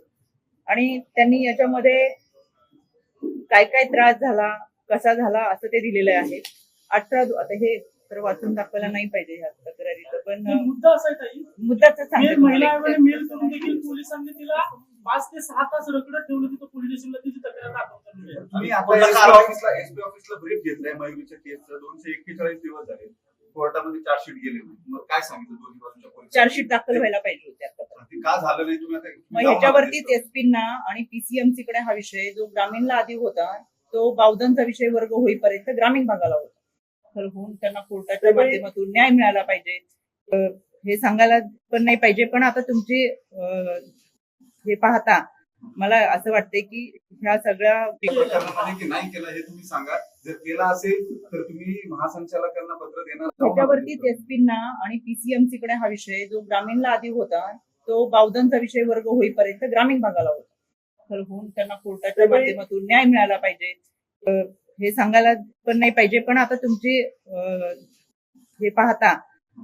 आणि त्यांनी याच्यामध्ये काय काय त्रास झाला, कसा झाला असं ते दिलेलं आहे. 18 आता हे तर वाचून दाखवायला नाही पाहिजे ह्या तक्रारीचं, पण पण मुद्दा असा आहे ताई, मुद्दाच सांगते महिला तुम्हाला. आयोगाने मेल करून देखील पोलिसांनी तिला 5 ते 6 तास रखडत ठेवलं तिथं पोलीस स्टेशनला तिची तक्रार दाखल करण्यात आली. तुम्ही आता एसपी ऑफिसला ब्रीफ घेतलाय मयुरीच्या केसचं. 241 दिवस झाले, कोर्टामध्ये चार्जशीट गेले नाही. मग काय सांगितलं दोन्ही बाजूच्या पोलिसांनी? चार्जशीट दाखल व्हायला पाहिजे होती आता. ते का झालं नाही तुम्ही आता मग ह्याच्यावरतीच एसपींना आणि PCMC कडे हा विषय जो ग्रामीणला आधी होता तो बावधनचा विषय वर्ग होईपर्यंत ग्रामीण भागाला होता. तर होऊन त्यांना कोर्टाच्या माध्यमातून न्याय मिळाला पाहिजे हे सांगायला पण नाही पाहिजे. पण आता तुमची हे पाहता मला असं वाटतंय की ह्या सगळ्या प्रकरणामध्ये की नाही केलं हे तुम्ही सांगा. जर केला असेल तर तुम्ही महासंचालकांना पत्र देणार. त्याच्यावरतीच एसपींना आणि PCMC कडे हा विषय जो ग्रामीणला आधी होता तो बावधनचा विषय वर्ग होईपर्यंत ग्रामीण भागाला होता. तर होऊन त्यांना कोर्टाच्या माध्यमातून न्याय मिळाला पाहिजे हे सांगायला पण नाही पाहिजे. पण आता तुमची हे पाहता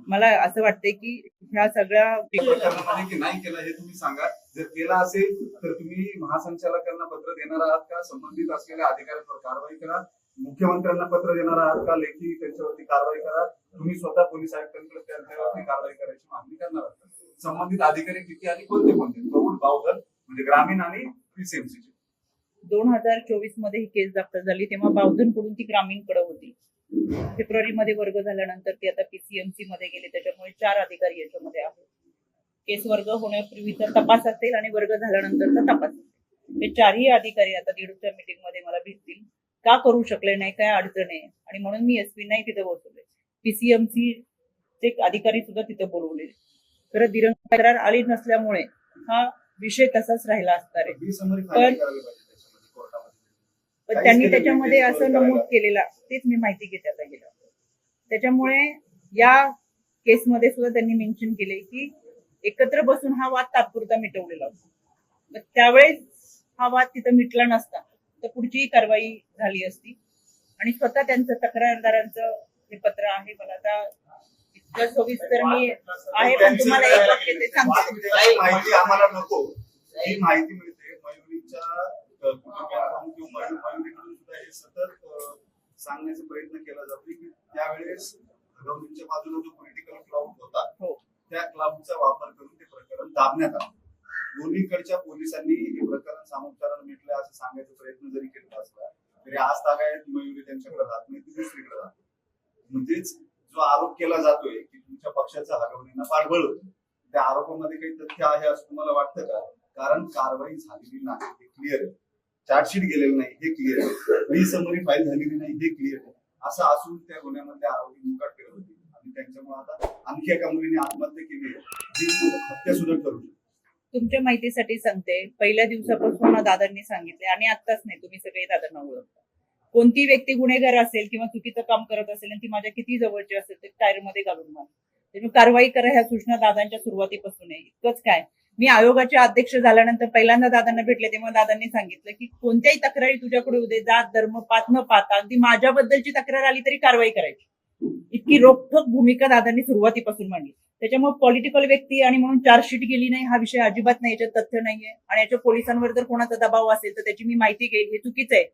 मला असं वाटतंय की ह्या सगळ्या प्रकरणामध्ये की नाही केलं हे तुम्ही सांगा. जर केला असेल तर तुम्ही महासंचालकांना पत्र देणार आहात का? संबंधित असलेल्या अधिकाऱ्यांवर कारवाई करा. मुख्यमंत्र्यांना पत्र देणार आहात का? लेखी त्यांच्यावरती कारवाई करा. तुम्ही स्वतः पोलीस आयुक्तांकडे त्यांच्यावरती कारवाई करायची मागणी करणार आहात का? संबंधित अधिकारी किती आणि कोणते प्रौढ बावधन म्हणजे ग्रामीण आणि PCMC 2024 मध्ये ही केस दाखल झाली तेव्हा बावधनकडून ती ग्रामीणकडे होती. फेब्रुवारीमध्ये वर्ग झाल्यानंतर ती आता PCMC मध्ये गेली. त्याच्यामुळे 4 अधिकारी याच्यामध्ये आहेत. केस वर्ग होण्यापूर्वीचा तपास असेल आणि वर्ग झाल्यानंतरचा तपास असेल. हे 4ही अधिकारी आता दीडच्या मीटिंग मध्ये मला भेटतील. का करू शकले नाही, काय अडचण आहे आणि म्हणून मी SP नाही तिथे बोलवले. PCMC चे अधिकारी सुद्धा तिथे बोलवले. तर दिरंग तक्रार आली नसल्यामुळे हा विषय तसाच राहिला असणार आहे. पण त्यांनी त्याच्यामध्ये असं नमूद केलेलं, तेच मी माहिती घेते आता गेलं. त्याच्यामुळे या केसमध्ये सुद्धा त्यांनी मेन्शन केले की एकत्र बसून हा वाद तात्पुरता मिटवलेला होता. मग त्यावेळेस हा वाद तिथं मिटला नसता तर पुढचीही कारवाई झाली असती. आणि स्वतः त्यांचं तक्रारदारांचं हे पत्र आहे. मला आता इतकं सविस्तर मी आहे पण तुम्हाला एक वाक्य ते सांगते. माहिती आम्हाला नको. ही माहिती मिळते मयुरीच्या कुटुंबियांकडून किंवा मयुरीकडून सुद्धा हे सतत सांगण्याचा प्रयत्न केला जातो की त्यावेळेस गव्हर्नमेंटच्या बाजूला जो पॉलिटिकल क्लाउड होता त्या क्लाउडचा वापर करून ते प्रकरण दाबण्यात आलं. दोन्हीकडच्या पोलिसांनी हे प्रकरण सामोपचाराने मिटलं असं सांगायचा प्रयत्न जरी केला असला तरी आज तागायत मयुरी त्यांच्याकडे राहत नाही, ती दुसरीकडे राहते. म्हणजेच जो आरोप केला जातोय की तुमच्या पक्षाचा हरवणीला पाठबळ होतं, त्या आरोपामध्ये काही तथ्य आहे असं तुम्हाला वाटतं का? कारण कारवाई झालेली नाही हे क्लिअर आहे. चार्जशीट गेलेलं नाही हे क्लिअर आहे. रिसमरी फाईल झालेली नाही हे क्लिअर आहे. असं असून त्या गुन्ह्यामध्ये आरोपी मुकाट करत होते आणि त्यांच्यामुळे आता आणखी एका मुलीने आत्महत्या केली जी हत्या सुद्धा करू शकते. तुमच्या माहितीसाठी सांगते, पहिल्या दिवसापासून दादांनी सांगितले आणि आत्ताच नाही, तुम्ही सगळे दादांना ओळखता. कोणती व्यक्ती गुन्हेगार असेल किंवा चुकीचं काम करत असेल आणि ती माझ्या किती जवळची असेल तर टायरमध्ये घालून मार. त्यामुळे कारवाई करा ह्या सूचना दादांच्या सुरुवातीपासून आहे. इतकंच काय, मी आयोगाचे अध्यक्ष झाल्यानंतर पहिल्यांदा दादांना भेटले तेव्हा दादांनी सांगितलं की कोणत्याही तक्रारी तुझ्याकडे उदे जात धर्म पात न पाहता अगदी माझ्याबद्दलची तक्रार आली तरी कारवाई करायची. इतकी रोखठोक भूमिका दादांनी सुरुवातीपासून मांडली. त्याच्यामुळे पॉलिटिकल व्यक्ती आणि म्हणून चार्जशीट गेली नाही हा विषय अजिबात नाही, याच्यात तथ्य नाहीये. आणि याच्या पोलिसांवर जर कोणाचा दबाव असेल तर त्याची मी माहिती घेईल, हे चुकीचं आहे.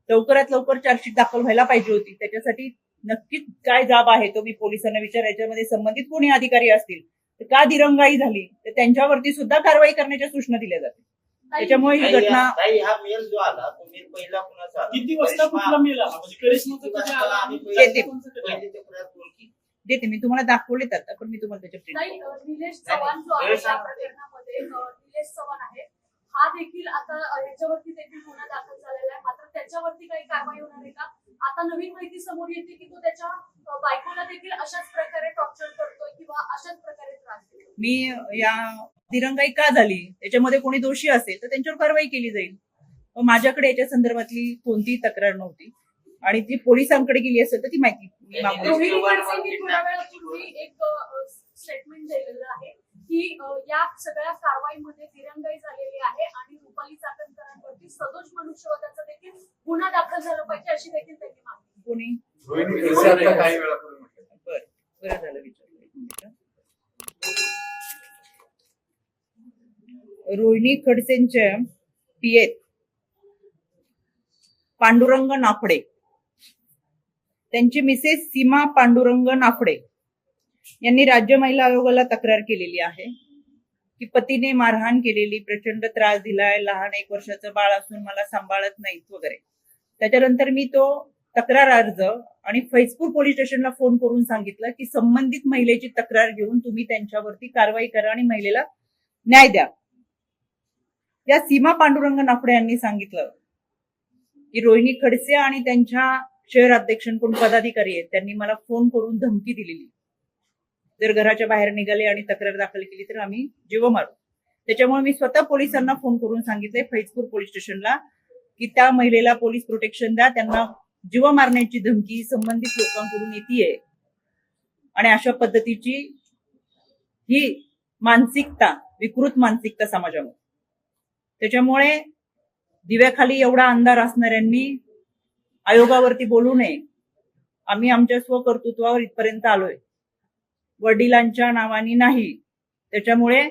लवकरात लवकर चार्जशीट दाखल व्हायला पाहिजे होती. त्याच्यासाठी नक्कीच काय जाब आहे तो मी पोलिसांना विचार. याच्यामध्ये संबंधित कोणी अधिकारी असतील तर का दिरंगाई झाली तर त्यांच्यावरती सुद्धा कारवाई करण्याच्या सूचना दिल्या जातील. त्याच्यामुळे ही घटना हा मेल जो आला तुम्ही पहिला कुणाचा किती वाजता कुठला मेल आला म्हणजे करिश्माचा कधी आला? देते मी तुम्हाला दाखवलेत आता, पण मी तुम्हाला त्याच्या निलेश चव्हाण जो आहे त्या प्रकरणामध्ये निलेश चव्हाण आहे हा देखील आता त्याच्यावरती देखील गुन्हा दाखल झालेला आहे. मात्र त्याच्यावरती काही कारवाई होणार आहे का? आता नवीन माहिती समोर येते की तो त्याच्या बायकोला देखील अशाच प्रकारे टॉर्चर करतोय किंवा अशाच प्रकारे त्रास देतोय. मी या दिरंगाई का झाली त्याच्यामध्ये कोणी दोषी असेल तर त्यांच्यावर कारवाई केली जाईल. माझ्याकडे याच्या संदर्भातली कोणतीही तक्रार नव्हती आणि ती पोलिसांकडे गेली असेल तर ती माहिती मी मागू रोहिणी शकतो. खडसेंनी थोड्या वेळापूर्वी एक स्टेटमेंट दिलेलं आहे की या सगळ्या कारवाईमध्ये दिरंगाई झालेली आहे आणि रुपाली चाकणकरांवरती सदोष मनुष्यवधाचा देखील गुन्हा दाखल झाला पाहिजे अशी देखील त्यांनी मागणी केली. कोणी रोहिणी खडसे आता काही वेळापूर्वी म्हटलं. बरं झालं विचारलं. एक मिनिट. रोहिणी खडसेंच्या पीएत पांडुरंग नाफडे, त्यांची मिसेस सीमा पांडुरंग नाफडे यांनी राज्य महिला आयोगाला तक्रार केलेली आहे की पतीने मारहाण केलेली, प्रचंड त्रास दिलाय, लहान 1 वर्षाचं बाळ असून मला सांभाळत नाहीत वगैरे. त्याच्यानंतर मी तो तक्रार अर्ज आणि फैजपूर पोलीस स्टेशनला फोन करून सांगितलं की संबंधित महिलेची तक्रार घेऊन तुम्ही त्यांच्यावरती कारवाई करा आणि महिलेला न्याय द्या. या सीमा पांडुरंग नाफडे यांनी सांगितलं की रोहिणी खडसे आणि त्यांच्या शहर अध्यक्ष कोण पदाधिकारी आहेत त्यांनी मला फोन करून धमकी दिलेली, जर घराच्या बाहेर निघाले आणि तक्रार दाखल केली तर आम्ही जीव मारू. त्याच्यामुळे मी स्वतः पोलिसांना फोन करून सांगितले फैजपूर पोलीस स्टेशनला की त्या महिलेला पोलीस प्रोटेक्शन द्या, त्यांना जीव मारण्याची धमकी संबंधित लोकांकडून येतेय आणि अशा पद्धतीची ही मानसिकता, विकृत मानसिकता समाजामध्ये. त्याच्यामुळे दिव्याखाली एवढा अंधार असणाऱ्यांनी आयोगावरती बोलू नये. आम्ही आमच्या स्वकर्तृत्वावर इथपर्यंत आलोय, वडिलांच्या नावानी नाही. त्याच्यामुळे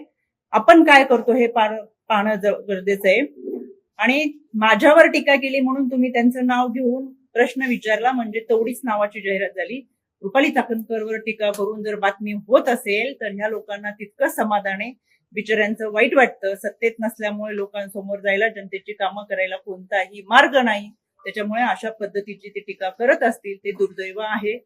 आपण काय करतो हे पाहणं गरजेचं आहे. आणि माझ्यावर टीका केली म्हणून तुम्ही त्यांचं नाव घेऊन प्रश्न विचारला म्हणजे तेवढीच नावाची जाहिरात झाली. रुपाली चाकणकरवर टीका करून जर बातमी होत असेल तर ह्या लोकांना तितकंच समाधान आहे. बिचाऱ्यांचं वाईट वाटतं, सत्तेत नसल्यामुळे लोकांसमोर जायला, जनतेची कामं करायला कोणताही मार्ग नाही. त्याच्यामुळे अशा पद्धतीची ते टीका करत असतील ते दुर्दैव आहे.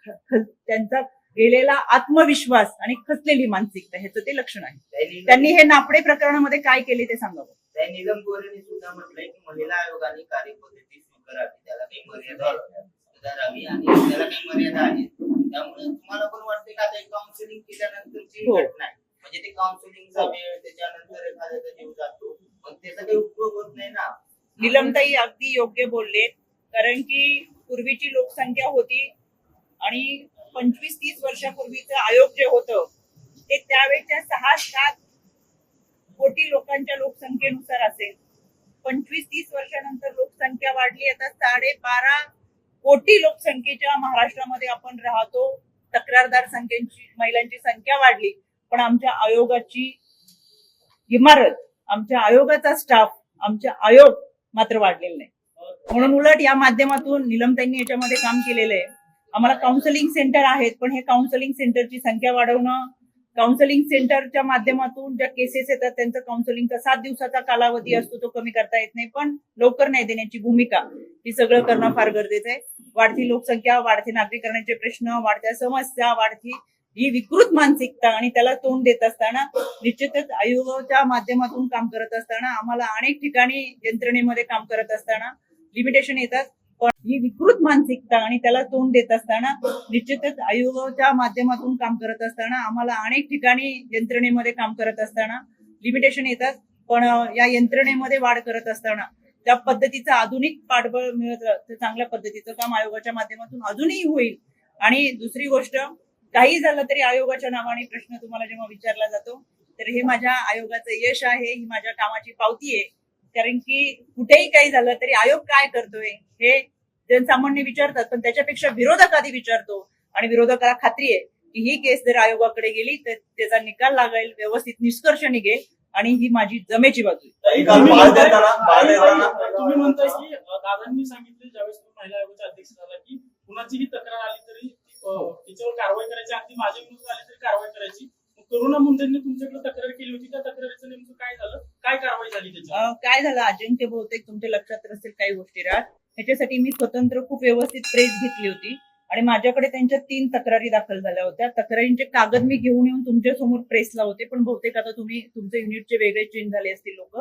त्यांचा गेलेला आत्मविश्वास आणि खचलेली मानसिकता ह्याचं ते लक्षण आहे. त्यांनी हे नाफडे प्रकरणामध्ये काय केले ते सांगावं. नीलम गोरेंनी सुद्धा म्हटलंय की महिला आयोगाने कार्यपद्धती स्वीकारावी, त्याला काही मर्यादा सुधारावी आणि त्याला काही मर्यादा आहेत. त्यामुळे तुम्हाला पण वाटते का आता काउन्सिलिंग केल्यानंतरची घटना आहे म्हणजे ते काउन्सिलिंगचा वेळ, त्याच्यानंतर एखाद्याचा जीव जातो, मग त्याचा काही उपयोग होत नाही ना. नीलमताई अगदी योग्य बोलले, कारण की पूर्वीची लोकसंख्या होती आणि 25-30 वर्षापूर्वीचं आयोग जे होतं ते त्यावेळेच्या 6-7 कोटी लोकांच्या लोकसंख्येनुसार असेल. 25-30 वर्षानंतर लोकसंख्या वाढली, आता 12.5 कोटी लोकसंख्येच्या महाराष्ट्रामध्ये आपण राहतो. तक्रारदार संख्येची महिलांची संख्या वाढली, पण आमच्या आयोगाची इमारत, आमच्या आयोगाचा स्टाफ, आमचे आयोग मात्र वाढलेले नाही. म्हणून उलट या माध्यमातून नीलमताईंनी याच्यामध्ये काम केलेलं आहे. आम्हाला काउन्सिलिंग सेंटर आहेत, पण हे काउन्सिलिंग सेंटरची संख्या वाढवणं, काउन्सिलिंग सेंटरच्या माध्यमातून ज्या केसेस येतात त्यांचं काउन्सिलिंगचा 7 दिवसाचा कालावधी असतो तो कमी करता येत नाही, पण लवकर न्याय देण्याची भूमिका ही सगळं करणं फार गरजेचं आहे. वाढती लोकसंख्या, वाढते नागरिकरणाचे प्रश्न, वाढत्या समस्या, वाढती ही विकृत मानसिकता आणि त्याला तोंड देत असताना निश्चितच आयोगाच्या माध्यमातून काम करत असताना आम्हाला अनेक ठिकाणी यंत्रणेमध्ये काम करत असताना लिमिटेशन येतात. पण ही विकृत मानसिकता आणि त्याला तोंड देत असताना निश्चितच आयोगाच्या माध्यमातून काम करत असताना आम्हाला अनेक ठिकाणी यंत्रणेमध्ये काम करत असताना लिमिटेशन येतात. पण या यंत्रणेमध्ये वाढ करत असताना त्या पद्धतीचं आधुनिक पाठबळ मिळत चांगल्या पद्धतीचं काम आयोगाच्या माध्यमातून अजूनही होईल. आणि दुसरी गोष्ट, काही झालं तरी आयोगाच्या नावाने प्रश्न तुम्हाला जेव्हा विचारला जातो तर हे माझ्या आयोगाचं यश आहे, ही माझ्या कामाची पावती आहे. कारण की कुठेही काही झालं तरी आयोग काय करतोय हे जनसामान्य विचारतात, पण त्याच्यापेक्षा विरोधक आधी विचारतो आणि विरोधकाला खात्री आहे की ही केस जर आयोगाकडे गेली तर त्याचा निकाल लागेल, व्यवस्थित निष्कर्ष निघेल आणि ही माझी जमेची बाजू आहे. तुम्ही म्हणताय की दादांनी सांगितले ज्यावेळेस तुम्ही महिला आयोगाचे अध्यक्ष झाला की कुणाचीही तक्रार आली तरी तिच्यावर कारवाई करायची, अगदी माझ्या विरोधात आली तरी कारवाई करायची. करुणा मुंडेंनी तुमच्याकडे तक्रार केली होती, त्या तक्रारीचं नेमकं काय झालं, काय कारवाई झाली त्याच्यावर? काय झालं अजिंक्य, बहुतेक तुमच्या लक्षात असेल काही गोष्टी राहत. ह्याच्यासाठी मी स्वतंत्र खूप व्यवस्थित प्रेस घेतली होती आणि माझ्याकडे त्यांच्या 3 तक्रारी दाखल झाल्या होत्या. तक्रारींचे कागद मी घेऊन येऊन तुमच्या समोर प्रेसला होते, पण बहुतेक आता तुम्ही तुमचे युनिटचे वेगळे चेंज झाले असतील लोक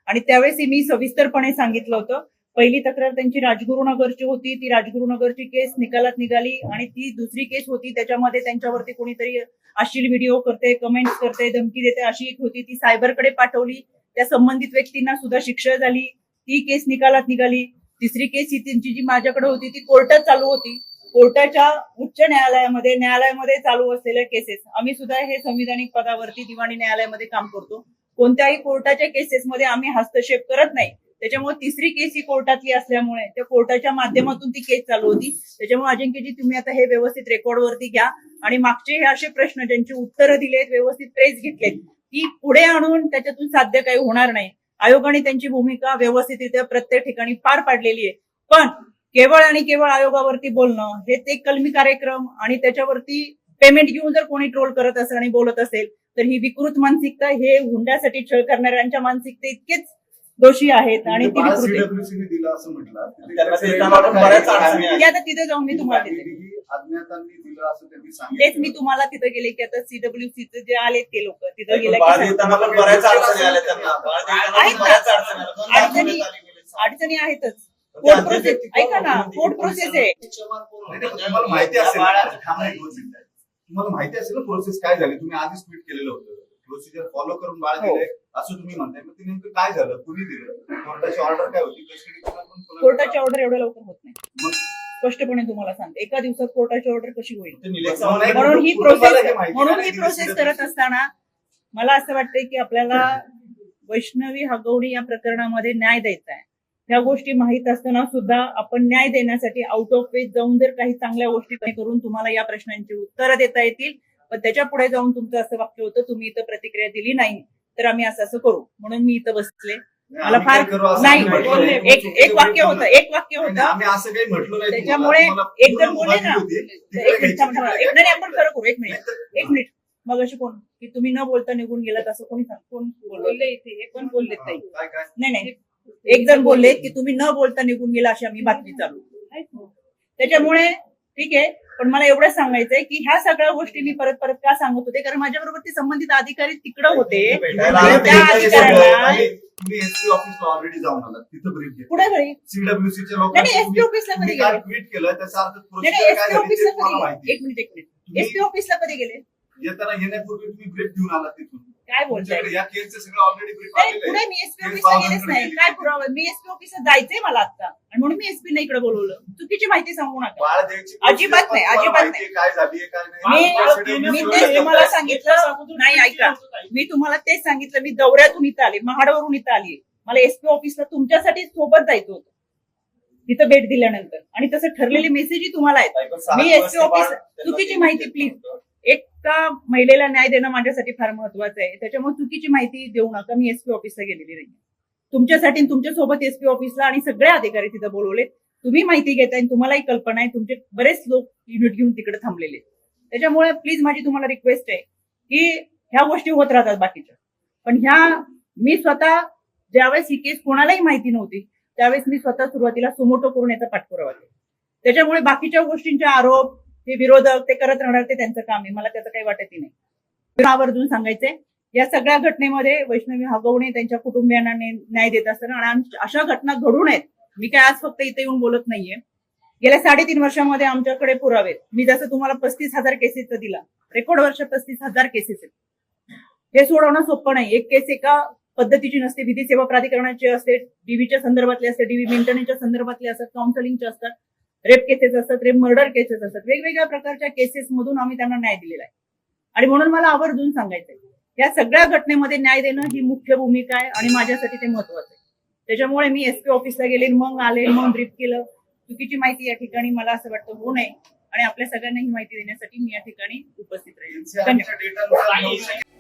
आणि त्यावेळेस मी सविस्तरपणे सांगितलं होतं. पहिली तक्रार त्यांची राजगुरुनगरची होती. ती राजगुरुनगरची केस निकालात निघाली आणि ती दुसरी केस होती त्याच्यामध्ये त्यांच्यावरती कोणीतरी अश्लील व्हिडिओ करते, कमेंट्स करते, धमकी देते अशी एक होती. ती सायबरकडे पाठवली. त्या संबंधित व्यक्तींना सुद्धा शिक्षा झाली. ती केस निकालात निघाली. तिसरी केस ही त्यांची जी माझ्याकडे होती ती कोर्टात चालू होती. कोर्टाच्या उच्च न्यायालयामध्ये चालू असलेल्या केसेस, आम्ही सुद्धा हे संविधानिक पदावरती दिवाणी न्यायालयामध्ये काम करतो. कोणत्याही कोर्टाच्या केसेसमध्ये आम्ही हस्तक्षेप करत नाही. त्याच्यामुळे तिसरी केस ही कोर्टातली असल्यामुळे त्या कोर्टाच्या माध्यमातून ती केस चालू होती. त्याच्यामुळे अजिंक्यजी तुम्ही आता हे व्यवस्थित रेकॉर्डवरती घ्या आणि मागचे हे असे प्रश्न ज्यांची उत्तरं दिलेत, व्यवस्थित ट्रेस घेतलेत, ती पुढे आणून त्याच्यातून साध्य काही होणार नाही. आयोगाने त्यांची भूमिका व्यवस्थितरित्या प्रत्येक ठिकाणी पार पाडलेली आहे. पण केवळ आणि केवळ आयोगावरती बोलणं हे ते कलमी कार्यक्रम आणि त्याच्यावरती पेमेंट घेऊन जर कोणी ट्रोल करत असेल आणि बोलत असेल तर ही विकृत मानसिकता, हे हुंड्यासाठी छळ करणाऱ्यांच्या मानसिकते इतकेच दोषी आहेत आणि ती विकृत आहे. CWC ने दिलं असं म्हटलं. की आता तिथे जाऊन मी तुम्हाला देते. अज्ञातांनी दिलं असं त्यांनी तेच सांगितलं. मी तुम्हाला तिथे गेले की आता सीडब्ल्यूसीचे जे आले ते लोक तिथे गेले बाळ की देताना पण बऱ्याच अडचणी आल्या त्यांना. बाळ देताना आहेत पण बऱ्याच अडचणी आल्या. दोन अडचणी दाखवण्यात आली. अडचणी आहेतच. कोर्ट प्रोसेस ऐका ना, कोर्ट प्रोसेस आहे. नाही, नाही, तुम्हाला माहिती असेल ना, थांबा एक दोन मिनिटं. तुम्हाला माहिती असेल ना प्रोसेस काय झाली. तुम्ही आधीच ट्विट केलेलं होतं. प्रोसिजर फॉलो करून बाळ हो. दिले असं तुम्ही म्हणताय. मग ते नेमकं काय झालं, कुणी दिलं, कोर्टाची ऑर्डर काय होती, कोर्टाची ऑर्डर एवढ्या लवकर होत नाही. मग स्पष्टपणे तुम्हाला सांगते, एका दिवसात कोर्टाची ऑर्डर कशी होईल. ते निलेश चव्हाण नाही, म्हणून ही कुटुंबाला हे प्रोसेस माहिती नाही. करत असताना मला असं वाटतंय की आपल्याला वैष्णवी हगवणी या प्रकरणामध्ये न्याय द्यायचा आहे. ह्या गोष्टी माहीत असताना सुद्धा आपण न्याय देण्यासाठी आउट ऑफ वेज जाऊन जर काही चांगल्या गोष्टी करून तुम्हाला या प्रश्नांची उत्तरं देता येतील, पण त्याच्या पुढे जाऊन तुमचं असं वाक्य होतं तुम्ही इथं प्रतिक्रिया दिली नाही तर आम्ही असं करू म्हणून मी इथं बसले. मला आम्ही काय फार करू असं नाही आम्ही म्हटलं नाही. एक वाक्य होतं. आम्ही असं काही म्हटलं नाही. त्याच्यामुळे तुम्हाला एक जण बोलले ना, होती. एक तिकडे मिनिट थांबा, घ्यायची, एक नाही आपण खरं करू. एक नाही मिनिट मग अशी कोण की तुम्ही न बोलता निघून गेलात असं कोण बोलले इथे? हे पण बोललेत ताई. काय काय नाही एक जण बोलले की तुम्ही न बोलता निघून गेला अशी आम्ही बातमी चालू. त्याच्यामुळे ठीक आहे, पण मला एवढंच सांगायचंय की ह्या सगळ्या गोष्टी मी परत का सांगत होते कारण माझ्याबरोबर ते संबंधित अधिकारी तिकडे होते. त्या अधिकाऱ्यांना तुम्ही एसपी ऑफिसला ऑलरेडी जाऊन आलात, तिथं ब्रीफ घेतलं. पुढे घरी सीडब्ल्यूसीच्या नाही, लोकांनी एसपी ऑफिसला कधी गेले? ट्विट केलं त्याचा अर्थ नाही प्रोसिजर काय एसपी झाली ऑफिसला ते तुम्हाला कधी माहिती. एक मिनिट एसपी ऑफिसला कधी गेले? येताना येण्यापूर्वी तुम्ही ब्रीफ घेऊन आलात तिथून. काय बोलताय? तुमच्याकडे या केसचं सगळं ऑलरेडी ब्रीफ नाही आलेलं पुढे आहे. मी एसपी ऑफिसला गेलेच नाही. काय पुरावा? मी एसपी ऑफिसला जायचंय मला आता आणि म्हणून मी एसपी इकडे बोलवलं. चुकीची माहिती सांगू नका. बाळ द्यायची अजिबात नाही, तुम्हाला अजिबात माहिती आहे काय झाली काय नाही. मी तेच तुम्हाला सांगितलं नाही. ऐका, मी तुम्हाला तेच सांगितलं. मी दौऱ्यातून इथं आले, महाडवरून इथं आली. मला एसपी ऑफिसला तुमच्यासाठी सोबत जायचं होतं तिथं भेट दिल्यानंतर आणि तसं ठरलेले मेसेजही तुम्हाला आहेत. मी एसपी ऑफिस चुकीची माहिती प्लीज, एका महिलेला न्याय देणं माझ्यासाठी फार महत्वाचं आहे. त्याच्यामुळे चुकीची माहिती देऊ नका. मी एसपी ऑफिसला गेलेली नाही. तुमच्यासाठी तुमच्यासोबत एसपी ऑफिसला आणि सगळे अधिकारी तिथं बोलवले. तुम्ही माहिती घेताय, तुम्हालाही कल्पना आहे. तुमचे बरेच लोक युनिट घेऊन तिकडे थांबलेले. त्याच्यामुळे प्लीज माझी तुम्हाला रिक्वेस्ट आहे की ह्या गोष्टी होत राहतात बाकीच्या, पण ह्या मी स्वतः ज्यावेळेस ही केस कोणालाही माहिती नव्हती त्यावेळेस मी स्वतः सुरुवातीला सुमोटो करून याचा पाठपुरावा केला. त्याच्यामुळे बाकीच्या गोष्टींचे आरोप हे विरोधक ते करत राहणार, ते त्यांचं काम आहे. मला त्याचं काही वाटतही नाही. आवर्जून सांगायचंय या सगळ्या घटनेमध्ये वैष्णवी हगवणे त्यांच्या कुटुंबियांना न्याय देत असताना आणि अशा घटना घडू नयेत. मी काय आज फक्त इथे येऊन बोलत नाहीये. गेल्या 3.5 वर्षामध्ये आमच्याकडे पुरावे, मी जसं तुम्हाला 35,000 केसेसचा दिला, रेकॉर्ड वर्ष 35,000 केसेस आहेत. हे सोडवणं सोपं नाही. एक केस एका पद्धतीची नसते. विधी सेवा प्राधिकरणाची असते, डीव्हीच्या संदर्भातले असते, डीव्ही मेंटेनन्सच्या संदर्भातले असतात, काउन्सिलिंगचे असतात, रेप केसेस असतात, रेप मर्डर केसेस असतात. वेगवेगळ्या प्रकारच्या केसेस मधून आम्ही त्यांना न्याय दिलेला आहे आणि म्हणून मला आवर्जून सांगायचंय या सगळ्या घटनेमध्ये न्याय देणं ही मुख्य भूमिका आहे आणि माझ्यासाठी ते महत्वाचं आहे. त्याच्यामुळे मी एसपी ऑफिसला गेले, मग आले, मग ब्रीफ केलं. चुकीची माहिती या ठिकाणी मला असं वाटतं होऊ नये आणि आपल्या सगळ्यांना ही माहिती देण्यासाठी मी या ठिकाणी उपस्थित राहील. धन्यवाद.